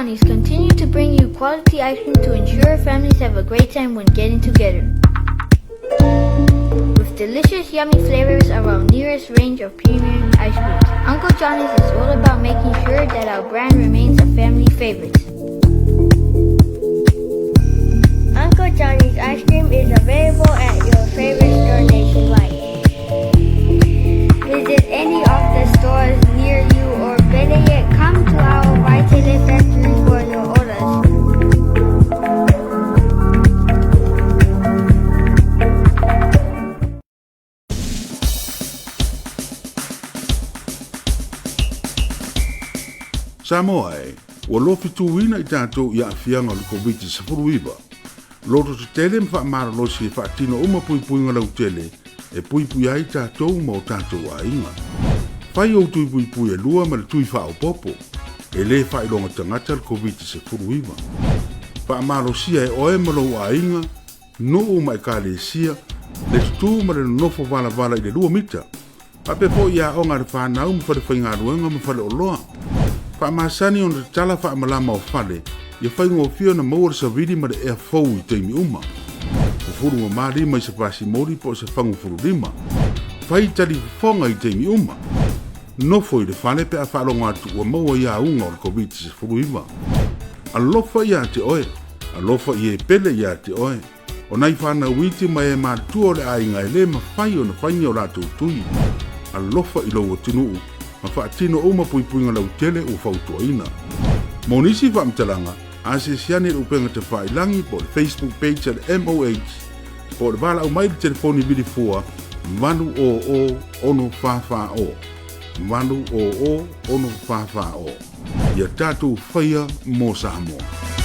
S1: Johnny's continue to bring you quality ice cream to ensure families have a great time when getting together. With delicious, yummy flavors of our nearest range of premium ice creams, Uncle Johnny's is all about making sure that our brand remains a family favorite.
S2: Uncle Johnny's ice cream is available at your favorite store nationwide. Visit any of the stores near you, or better yet, come to our Vaitele factory for your orders.
S3: Samoa ua lofi tuuina I tātou ia awhianga o le Komiti Faamisionare. Loto te tele whaamaralosi e whaatino uma puipuinga lau tele e puipui ai tātou ma o tātou a inga. Whai o tui puipui e lua ma le tui whao popo e le whailonga tangata le Komiti Faamisionare. Whaamalosia e oe malo a inga no o mai ka le sia le tutu ma le nofo vala I le lua mita. Pape po ia o ngare whanau ma whare whaingaruenga ma whare oloa. Whaamasani on te tala whaamalama o whale, ia whaingo whio na maua sa vidi ma le ea fau I teimi uma. O furu ma maari mai sa pasi mori po sa whangu furu lima. Whai tali whonga I teimi uma. Nofo I le whale pe a whalonga atu ua maua ia unga o le Komiti Faamisionare. Alofa ia te oe, alofa I e pele ia te oe. O nai whana witi mai e mātua o le ainga e le ma whai o na whainga o rātou tui. Alofa I lau o tinuu. Ma whaatino o ma puipuinga lau tele o whautoina. Monisi whaamtalanga, ase siane upenga te whailangi po le Facebook page at MOH, po le wala au mai le telefoni vili fua, manu o ono whawha o. Manu o ono whawha o. Ia tātou whaia mō Samoa.